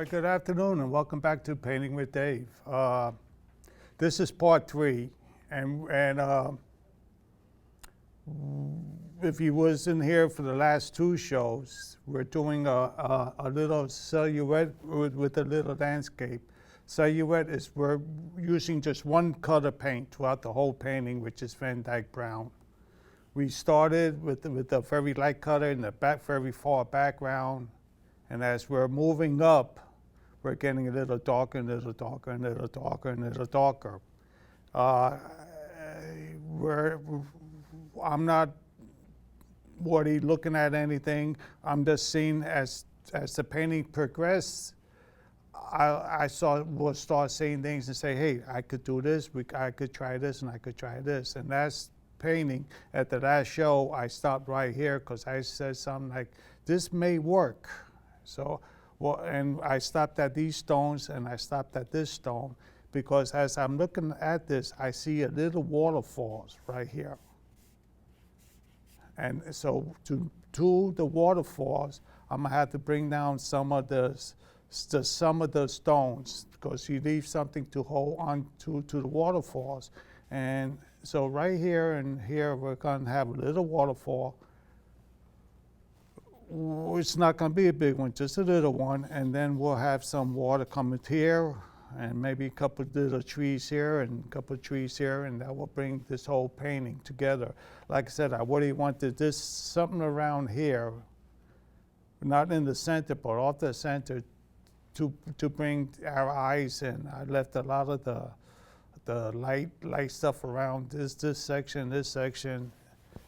right, good afternoon and welcome back to Painting with Dave. This is part 3, and if you wasn't here for the last 2 shows, we're doing a little silhouette with a little landscape. Silhouette is we're using just one color paint throughout the whole painting, which is Van Dyke Brown. We started with the very light color in the very far background, and as we're moving up, we're getting a little darker, and a little darker, and a little darker, and a little darker. I'm not really looking at anything. I'm just seeing as the painting progresses, we'll start seeing things and say, hey, I could do this, I could try this, and I could try this. And that's painting. At the last show, I stopped right here because I said something like, this may work. So, well, and I stopped at these stones and I stopped at this stone because as I'm looking at this, I see a little waterfalls right here. And so to the waterfalls, I'm gonna have to bring down some of the stones because you leave something to hold on to the waterfalls. And so right here and here, we're gonna have a little waterfall. It's not gonna be a big one, just a little one. And then we'll have some water coming here and maybe a couple of little trees here and a couple of trees here, and that will bring this whole painting together. Like I said, I really wanted this, something around here, not in the center, but off the center, to bring our eyes in. I left a lot of the light stuff around this section,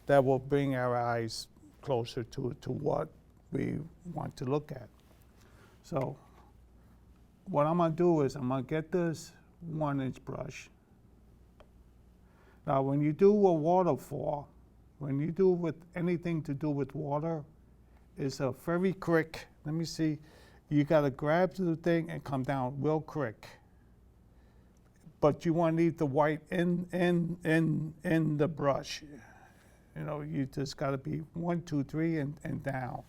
that will bring our eyes closer to what we want to look at. So what I'm gonna do is I'm gonna get this 1-inch brush. Now when you do a waterfall, when you do with anything to do with water, it's a very quick, let me see, you gotta grab the thing and come down real quick. But you wanna leave the white in the brush. You know, you just gotta be 1, 2, 3 and down.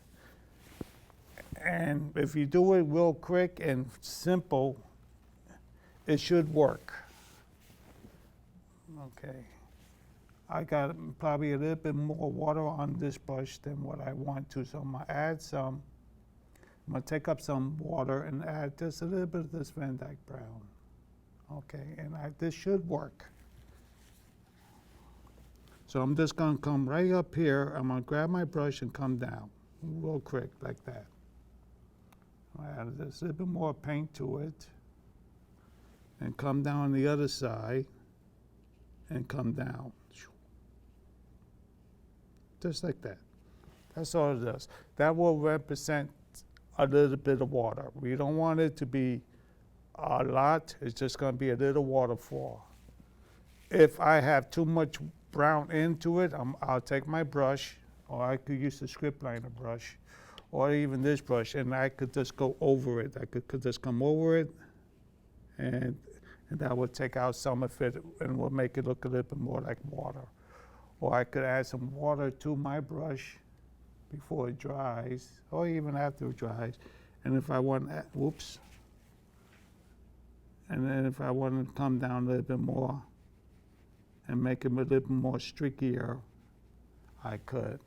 And if you do it real quick and simple, it should work. Okay. I got probably a little bit more water on this brush than what I want to, so I'm gonna add some. I'm gonna take up some water and add just a little bit of this Van Dyke Brown. Okay, and this should work. So I'm just gonna come right up here. I'm gonna grab my brush and come down real quick like that. I add just a little bit more paint to it and come down the other side and come down. Just like that. That's all it does. That will represent a little bit of water. We don't want it to be a lot. It's just gonna be a little waterfall. If I have too much brown into it, I'll take my brush, or I could use the script liner brush, or even this brush, and I could just go over it. I could just come over it, and that will take out some of it, and will make it look a little bit more like water. Or I could add some water to my brush before it dries, or even after it dries. And if I want, whoops, and then if I want to come down a little bit more, and make them a little bit more streakier, I could.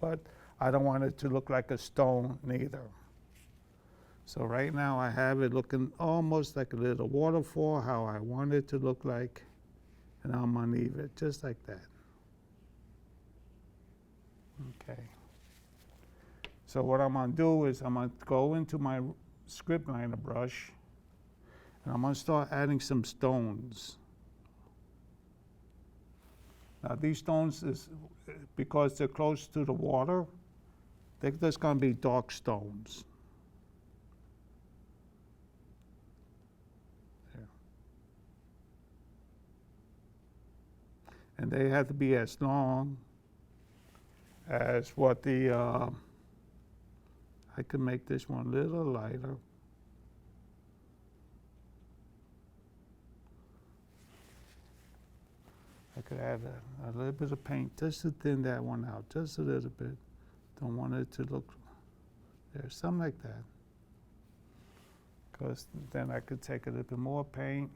But I don't want it to look like a stone neither. So right now I have it looking almost like a little waterfall, how I want it to look like, and I'm gonna leave it just like that. Okay. So what I'm gonna do is I'm gonna go into my script liner brush, and I'm gonna start adding some stones. Now these stones, because they're close to the water, they're just gonna be dark stones. There. And they have to be as long as what I could make this one a little lighter. I could add a little bit of paint just to thin that one out, just a little bit. Don't want it to look there, something like that. because then I could take a little bit more paint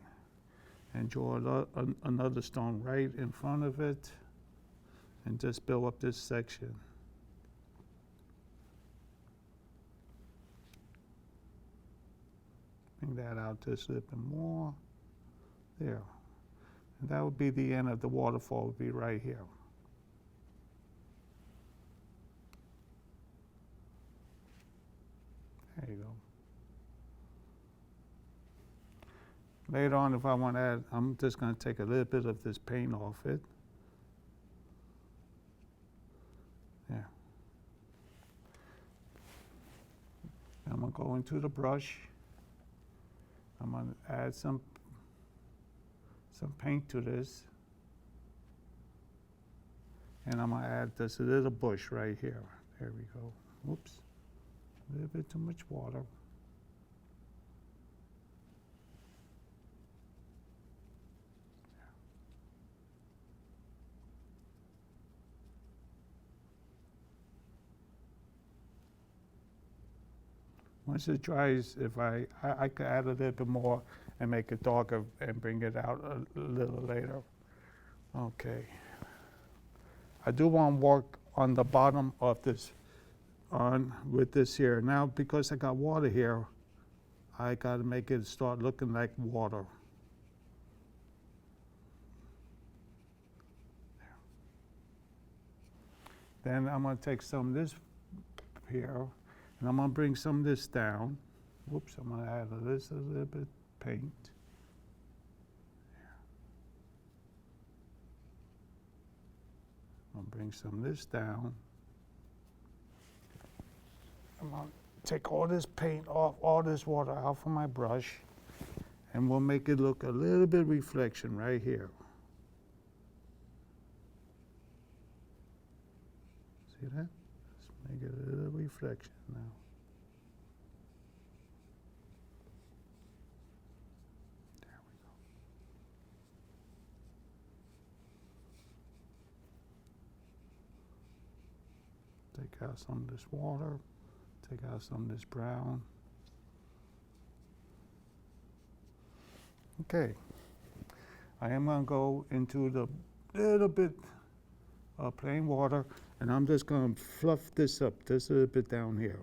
and draw another stone right in front of it and just build up this section. Bring that out just a little bit more. There. And that would be the end of the waterfall, would be right here. There you go. Later on, if I want to add, I'm just going to take a little bit of this paint off it. Yeah. I'm going to go into the brush. I'm going to add some paint to this. And I'm going to add this little bush right here. There we go. Whoops. A little bit too much water. Once it dries, if I could add a little bit more and make it darker and bring it out a little later. Okay. I do want to work on the bottom of this, with this here. Now, because I got water here, I got to make it start looking like water. Then I'm going to take some of this here, and I'm going to bring some of this down. Whoops, I'm going to add a little bit of paint. I'm going to bring some of this down. I'm going to take all this paint off, all this water out from my brush, and we'll make it look a little bit reflection right here. See that? Let's make it a little reflection now. There we go. Take out some of this water, take out some of this brown. Okay, I am going to go into the little bit of plain water, and I'm just going to fluff this up just a little bit down here.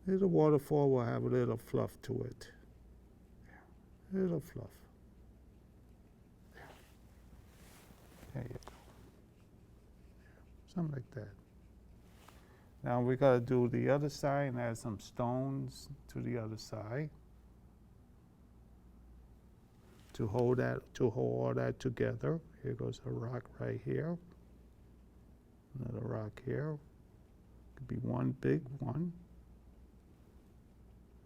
Little waterfall will have a little fluff to it. Yeah. Little fluff. There you go. Something like that. Now we got to do the other side and add some stones to the other side to hold all that together. Here goes a rock right here. Another rock here. Could be one big one.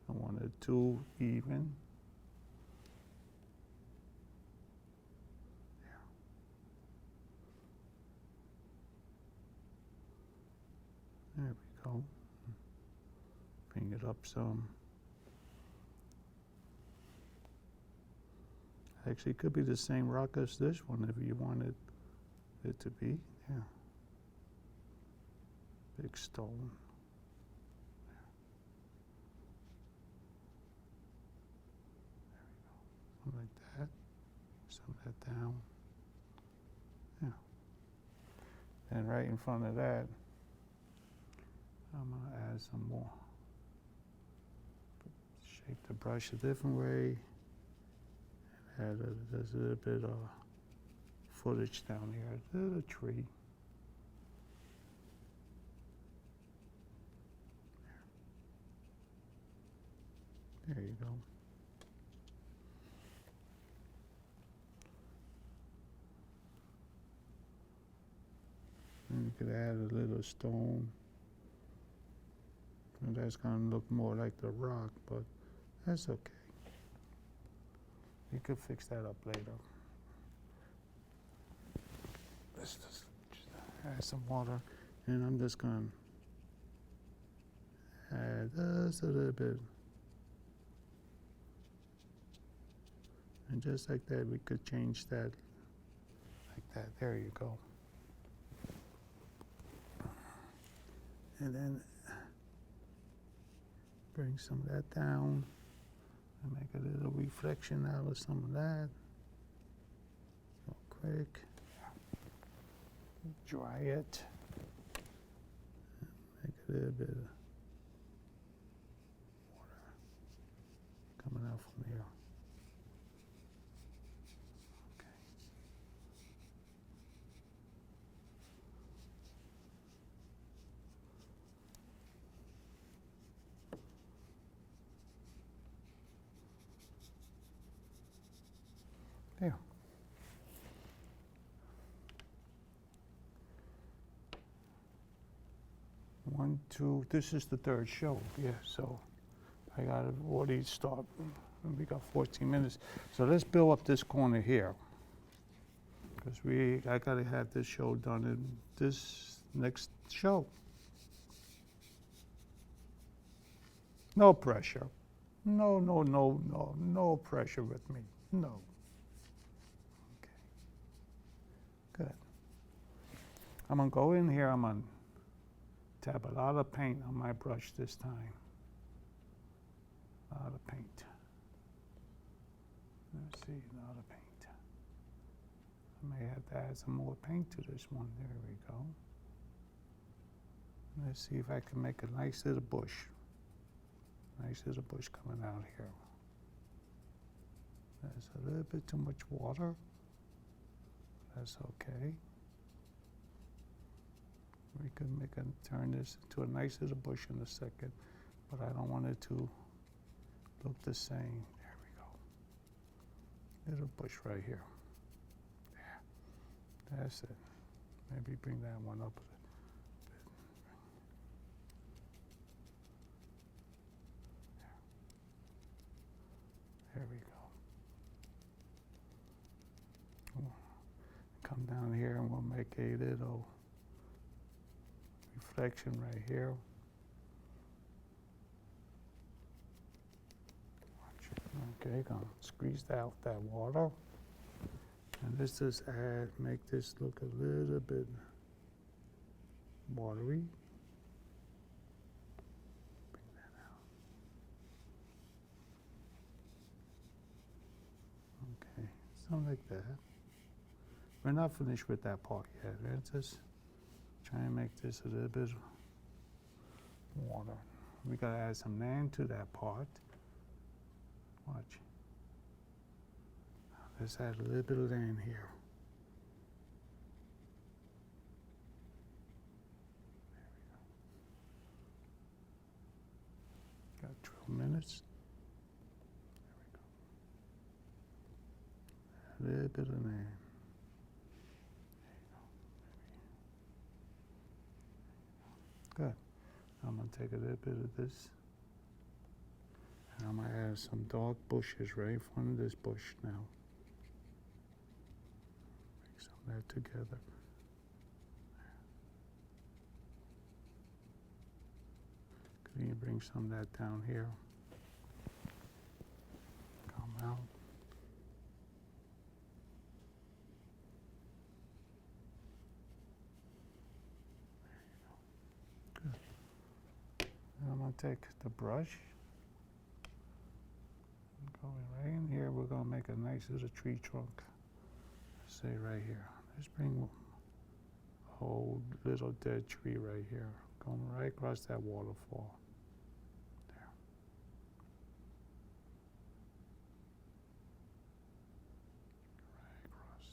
I wanted two even. There we go. Bring it up some. Actually, it could be the same rock as this one if you wanted it to be. Yeah. Big stone. There we go. Something like that. Some of that down. Yeah. And right in front of that, I'm going to add some more. Shape the brush a different way. And add there's a little bit of footage down here. A little tree. There you go. And you could add a little stone. And that's going to look more like the rock, but that's okay. You could fix that up later. Let's just add some water, and I'm just going to add just a little bit. And just like that, we could change that like that. There you go. And then bring some of that down. And make a little reflection out of some of that. Real quick. Dry it. Make a little bit of water coming out from here. Okay. There. One, two, this is the third show, yeah, so I gotta already start. We got 14 minutes. So let's build up this corner here. Because I gotta have this show done in this next show. No pressure. No pressure with me, no. Okay, good. I'm gonna go in here, I'm gonna tap a lot of paint on my brush this time. A lot of paint. Let's see, a lot of paint. I may have to add some more paint to this one. There we go. Let's see if I can make a nice little bush. Nice little bush coming out here. There's a little bit too much water. That's okay. We could turn this into a nice little bush in a second, but I don't want it to look the same. There we go. Little bush right here. Yeah, that's it. Maybe bring that one up a bit. There we go. Come down here and we'll make a little reflection right here. Okay, gonna squeeze out that water. And let's just make this look a little bit watery. Bring that out. Okay, something like that. We're not finished with that part yet. Let's just try and make this a little bit water. We gotta add some land to that part. Watch. Let's add a little bit of land here. There we go. Got 12 minutes. There we go. A little bit of land. Good. I'm going to take a little bit of this, and I'm going to add some dark bushes right in front of this bush now. Mix some of that together. Could you bring some of that down here? Come out. I'm going to take the brush, going right in here, we're going to make a nice little tree trunk. Say right here. Let's bring a whole little dead tree right here, going right across that waterfall. There. Right across.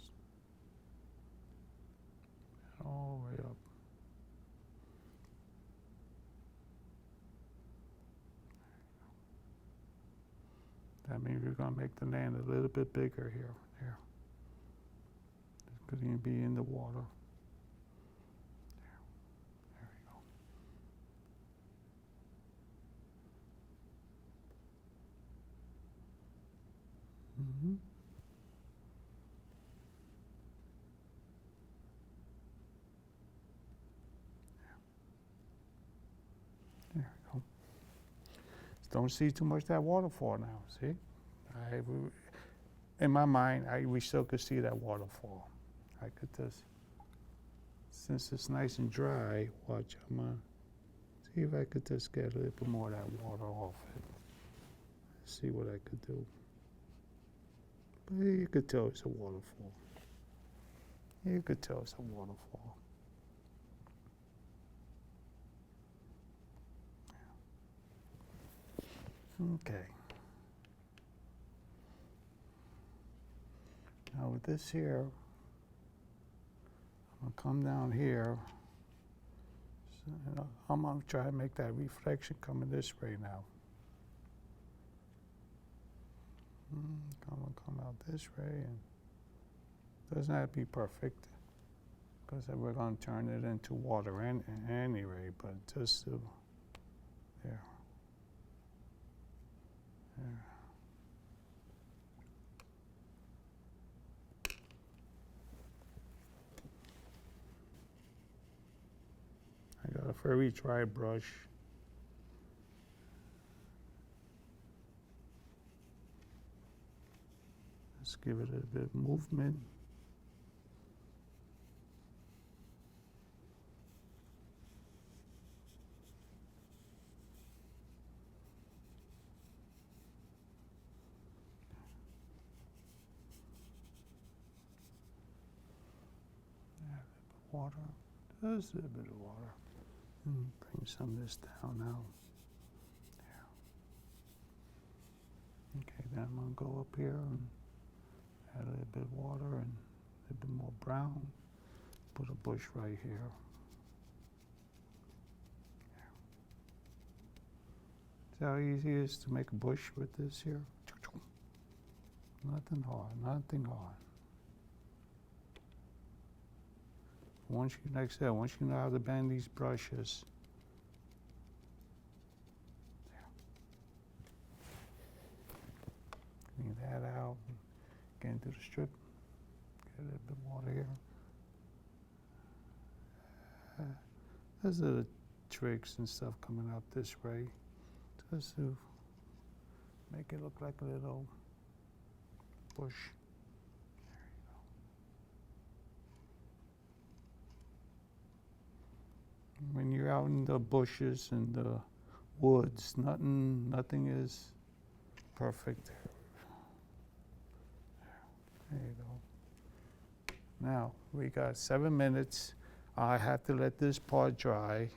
And all the way up. That means we're going to make the land a little bit bigger here. There. It's going to be in the water. There we go. There we go. Don't see too much that waterfall now, see? In my mind, we still could see that waterfall. I could just, since it's nice and dry, watch, I'm gonna see if I could just get a little bit more of that water off it. see what I could do. But you could tell it's a waterfall. You could tell it's a waterfall. Okay. Now with this here, I'm gonna come down here. So, I'm gonna try to make that reflection coming this way now. Come out this way, and doesn't have to be perfect, because we're gonna turn it into water anyway. But just to there. There. I got a very dry brush. Let's give it a bit of movement. Water, just a little bit of water. Bring some of this down now. There. Okay, then I'm gonna go up here and add a little bit of water and a little bit more brown. Put a bush right here. See how easy it is to make a bush with this here? Nothing hard, nothing hard. Once you, like I said, once you know how to bend these brushes, clean that out, get into the strip, get a little bit of water here. Those are the tricks and stuff coming out this way, just to make it look like a little bush. When you're out in the bushes and the woods, nothing is perfect. There you go. Now, we got 7 minutes. I have to let this part dry,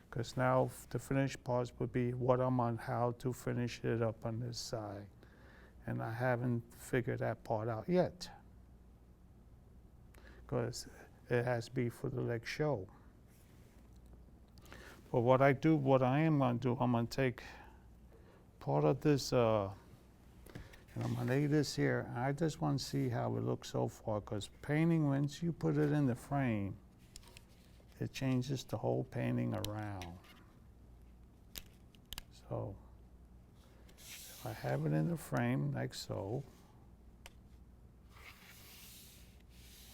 because now the finished parts would be what I'm on, how to finish it up on this side. And I haven't figured that part out yet, because it has to be for the next show. But what I am going to do, I'm going to take part of this, and I'm going to lay this here. I just want to see how it looks so far, because painting, once you put it in the frame, it changes the whole painting around. So, if I have it in the frame, like so.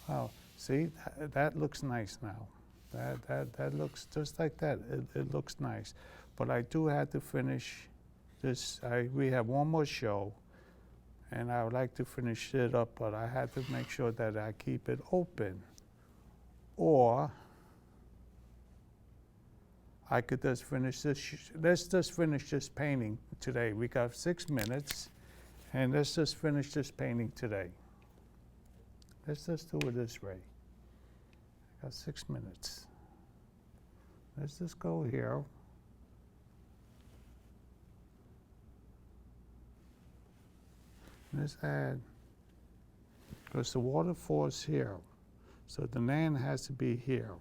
Wow, see, that looks nice now. That looks just like that. It looks nice. But I do have to finish this. We have one more show, and I would like to finish it up, but I have to make sure that I keep it open. Or I could just finish this. Let's just finish this painting today. We got 6 minutes, and let's just finish this painting today. Let's just do it this way. Got 6 minutes. Let's just go here. Let's add, because the waterfall's here, so the land has to be here.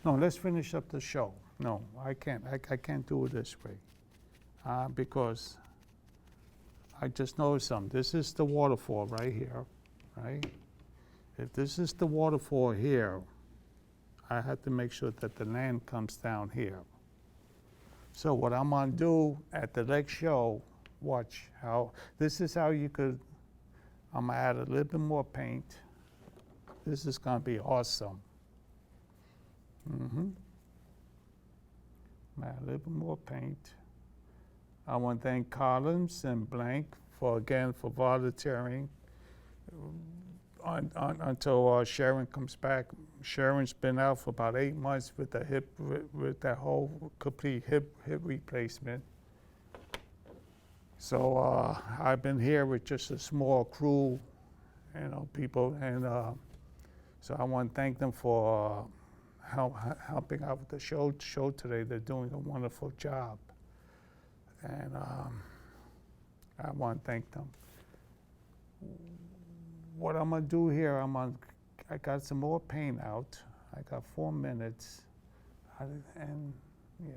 No, let's finish up the show. No, I can't. I can't do it this way, because I just noticed something. This is the waterfall right here, right? If this is the waterfall here, I have to make sure that the land comes down here. So what I'm gonna do at the next show, watch how, this is how you could, I'm gonna add a little bit more paint. This is gonna be awesome. Add a little bit more paint. I want to thank Collins and Blank for volunteering until Sharon comes back. Sharon's been out for about 8 months with the hip, with that whole complete hip replacement. So I've been here with just a small crew, people, and so I want to thank them for helping out with the show today. They're doing a wonderful job, and I want to thank them. What I'm gonna do here, I got some more paint out. I got 4 minutes, and yeah.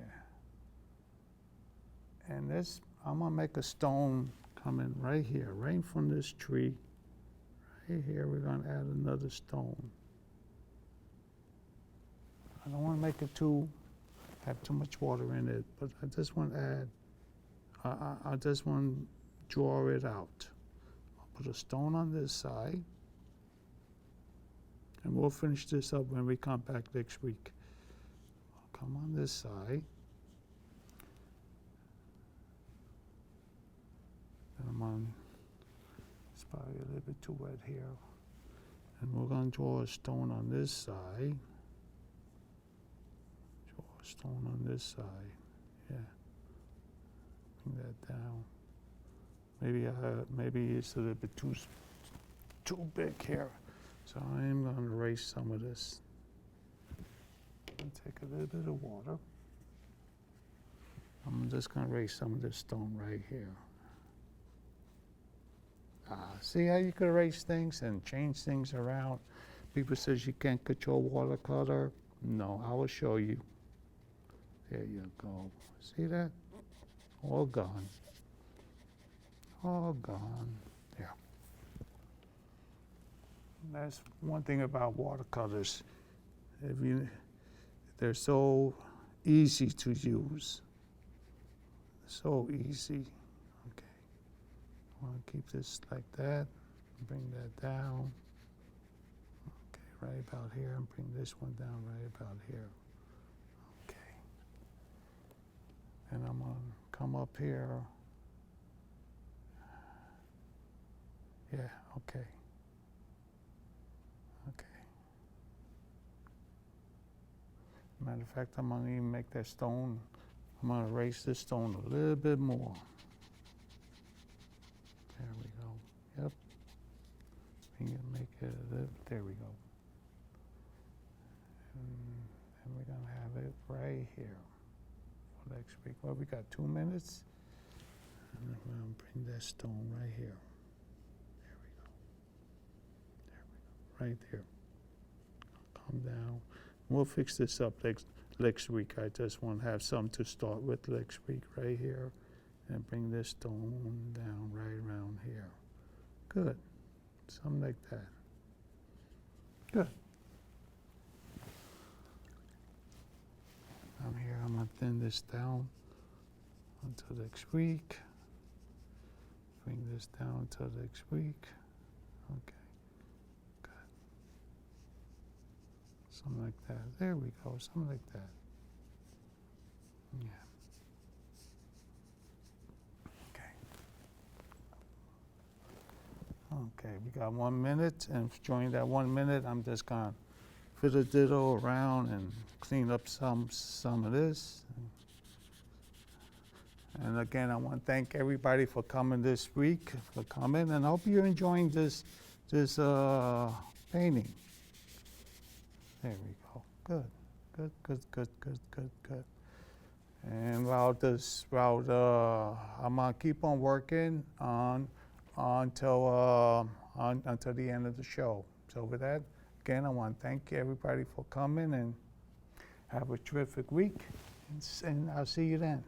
And this, I'm gonna make a stone coming right here, right from this tree. Right here, we're gonna add another stone. I don't wanna make it have too much water in it, but I just want to add, I just want to draw it out. I'll put a stone on this side, and we'll finish this up when we come back next week. I'll come on this side. And it's probably a little bit too wet here. And we're going to draw a stone on this side. Draw a stone on this side. Yeah. Bring that down. Maybe it's a little bit too big here. So I am going to erase some of this. And take a little bit of water. I'm just going to erase some of this stone right here. See how you can erase things and change things around? People says you can't control watercolor. No, I will show you. There you go. See that? All gone. All gone. There. That's one thing about watercolors. They're so easy to use. So easy. I want to keep this like that, bring that down. Okay, right about here, and bring this one down right about here. Okay. And I'm going to come up here. Yeah, okay. Okay. Matter of fact, I'm going to even make that stone, I'm going to erase this stone a little bit more. There we go. Yep. Make it a little, there we go. And we're going to have it right here for next week. Well, we got 2 minutes. And I'm going to bring that stone right here. There we go. There we go. Right there. Come down. We'll fix this up next week. I just want to have some to start with next week right here. And bring this stone down right around here. Good. Something like that. Good. I'm here, I'm going to thin this down until next week. Bring this down until next week. Okay. Good. Something like that. There we go. Something like that. Yeah. Okay, we got 1 minute, and during that 1 minute, I'm just gonna fiddle around and clean up some of this. And again, I want to thank everybody for coming this week, and I hope you're enjoying this painting. There we go. Good. And I'm gonna keep on working until the end of the show. So with that, again, I want to thank everybody for coming, and have a terrific week, and I'll see you then.